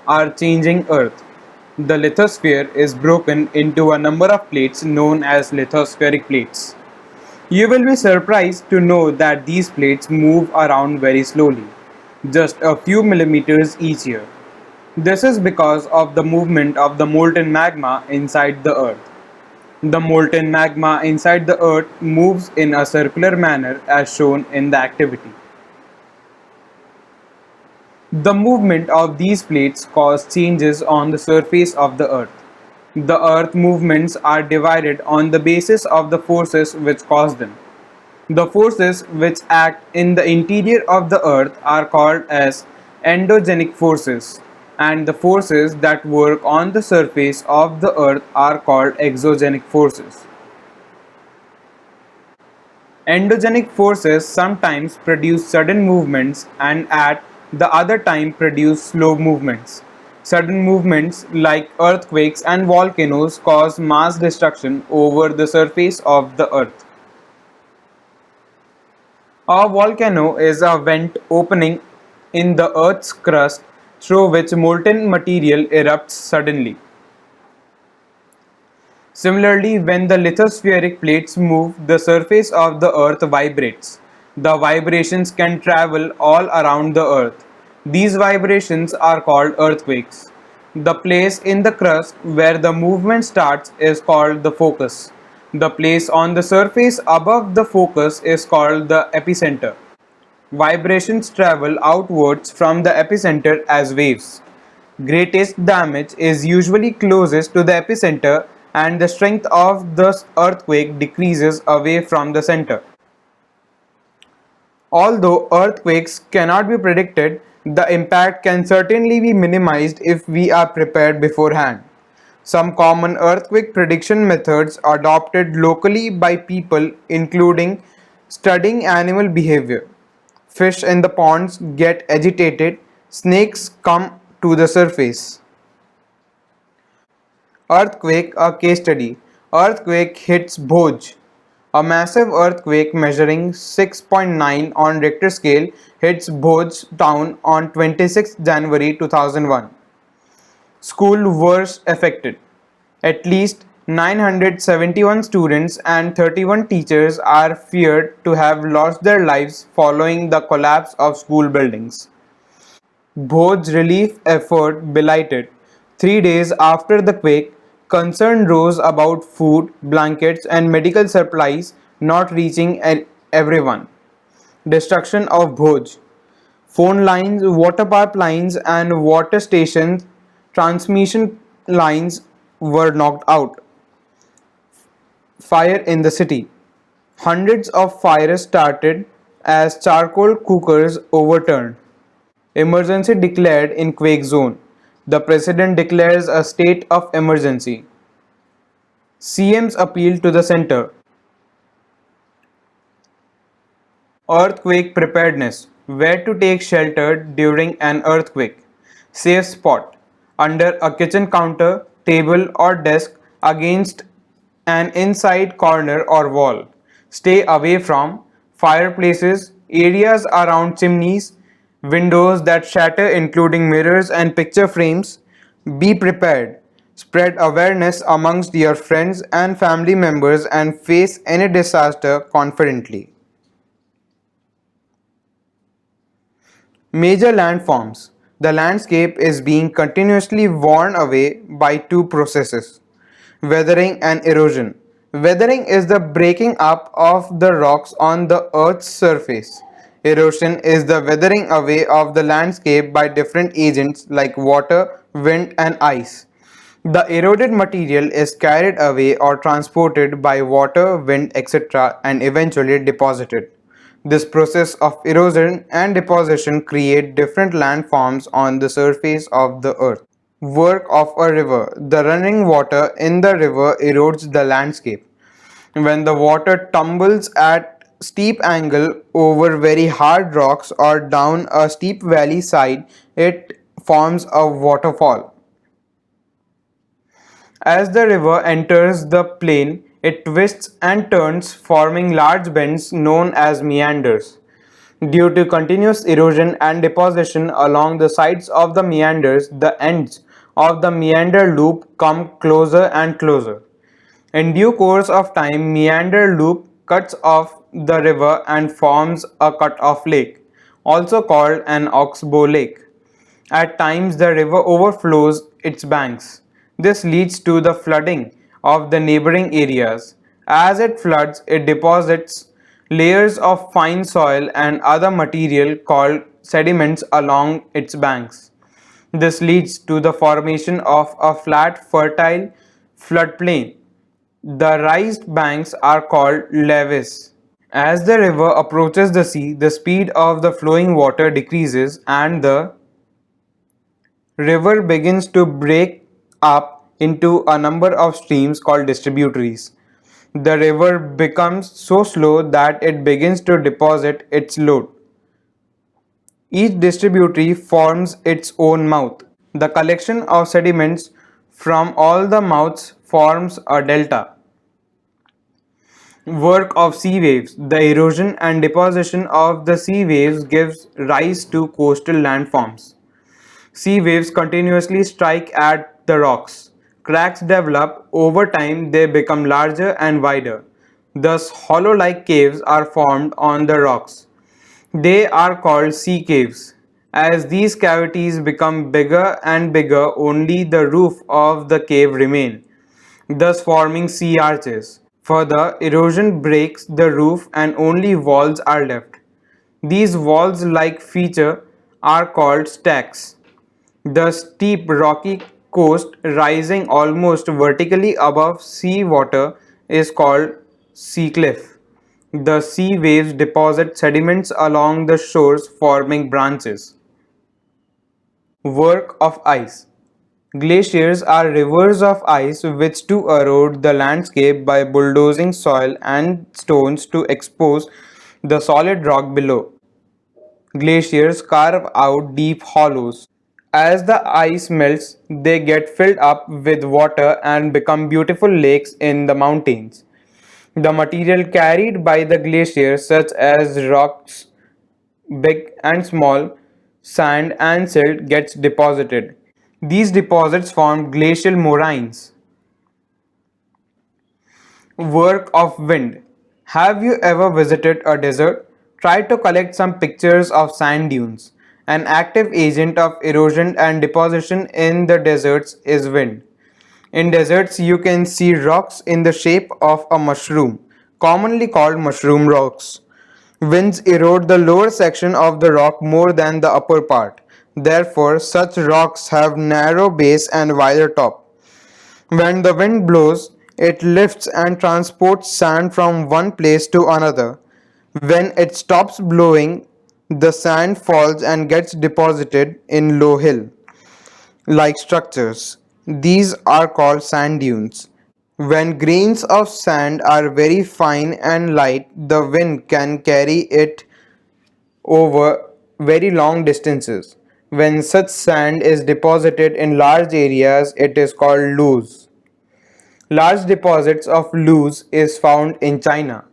are changing Earth. The lithosphere is broken into a number of plates known as lithospheric plates. You will be surprised to know that these plates move around very slowly, just a few millimeters each year. This is because of the movement of the molten magma inside the Earth. The molten magma inside the Earth moves in a circular manner as shown in the activity. The movement of these plates cause changes on the surface of the Earth. The Earth movements are divided on the basis of the forces which cause them. The forces which act in the interior of the Earth are called as endogenic forces, and the forces that work on the surface of the Earth are called exogenic forces. Endogenic forces sometimes produce sudden movements and at the other time produce slow movements. Sudden movements like earthquakes and volcanoes cause mass destruction over the surface of the Earth. A volcano is a vent opening in the Earth's crust through which molten material erupts suddenly. Similarly, when the lithospheric plates move, the surface of the Earth vibrates. The vibrations can travel all around the Earth. These vibrations are called earthquakes. The place in the crust where the movement starts is called the focus. The place on the surface above the focus is called the epicenter. Vibrations travel outwards from the epicenter as waves. Greatest damage is usually closest to the epicenter and the strength of the earthquake decreases away from the center. Although earthquakes cannot be predicted, the impact can certainly be minimized if we are prepared beforehand. Some common earthquake prediction methods adopted locally by people including studying animal behavior. Fish in the ponds get agitated, snakes come to the surface. Earthquake, a case study. Earthquake hits Bhoj. A massive earthquake measuring 6.9 on Richter scale hits Bhoj town on 26 January 2001. School worst affected. At least 971 students and 31 teachers are feared to have lost their lives following the collapse of school buildings. Bhoj's relief effort blighted. 3 days after the quake, concern rose about food, blankets, and medical supplies not reaching everyone. Destruction of Bhoj. Phone lines, water pipelines, and water station transmission lines were knocked out. Fire in the city. Hundreds of fires started as charcoal cookers overturned. Emergency declared in quake zone. The president declares a state of emergency. CM's appeal to the center. Earthquake preparedness. Where to take shelter during an earthquake. Safe spot. Under a kitchen counter, table or desk, against an inside corner or wall. Stay away from fireplaces, areas around chimneys, windows that shatter including mirrors and picture frames. Be prepared. Spread awareness amongst your friends and family members and face any disaster confidently. Major landforms. The landscape is being continuously worn away by two processes: weathering and erosion. Weathering is the breaking up of the rocks on the Earth's surface. Erosion is the weathering away of the landscape by different agents like water, wind, and ice. The eroded material is carried away or transported by water, wind, etc., and eventually deposited. This process of erosion and deposition create different landforms on the surface of the earth. Work of a river. The running water in the river erodes the landscape. When the water tumbles at steep angle over very hard rocks or down a steep valley side, it forms a waterfall. As the river enters the plain, it twists and turns, forming large bends known as meanders. Due to continuous erosion and deposition along the sides of the meanders, the ends of the meander loop come closer and closer. In due course of time, meander loop cuts off the river and forms a cut-off lake, also called an oxbow lake. At times, the river overflows its banks. This leads to the flooding of the neighboring areas. As it floods, it deposits layers of fine soil and other material called sediments along its banks. This leads to the formation of a flat, fertile floodplain. The raised banks are called levees. As the river approaches the sea, the speed of the flowing water decreases and the river begins to break up into a number of streams called distributaries. The river becomes so slow that it begins to deposit its load. Each distributary forms its own mouth. The collection of sediments from all the mouths forms a delta. Work of sea waves. The erosion and deposition of the sea waves gives rise to coastal landforms. Sea waves continuously strike at the rocks. Cracks develop. Over time, they become larger and wider. Thus, hollow like caves are formed on the rocks. They are called sea caves. As these cavities become bigger and bigger, only the roof of the cave remains, thus forming sea arches. Further, erosion breaks the roof and only walls are left. These walls-like feature are called stacks. The steep rocky coast rising almost vertically above sea water is called sea cliff. The sea waves deposit sediments along the shores forming branches. Work of ice. Glaciers are rivers of ice which to erode the landscape by bulldozing soil and stones to expose the solid rock below. Glaciers carve out deep hollows. As the ice melts, they get filled up with water and become beautiful lakes in the mountains. The material carried by the glaciers, such as rocks, big and small, sand and silt, gets deposited. These deposits form glacial moraines. Work of wind. Have you ever visited a desert? Try to collect some pictures of sand dunes. An active agent of erosion and deposition in the deserts is wind. In deserts, you can see rocks in the shape of a mushroom, commonly called mushroom rocks. Winds erode the lower section of the rock more than the upper part. Therefore, such rocks have narrow base and wider top. When the wind blows, it lifts and transports sand from one place to another. When it stops blowing, the sand falls and gets deposited in low hill like structures. These are called sand dunes. When grains of sand are very fine and light, the wind can carry it over very long distances. When such sand is deposited in large areas, it is called loess. Large deposits of loess is found in China.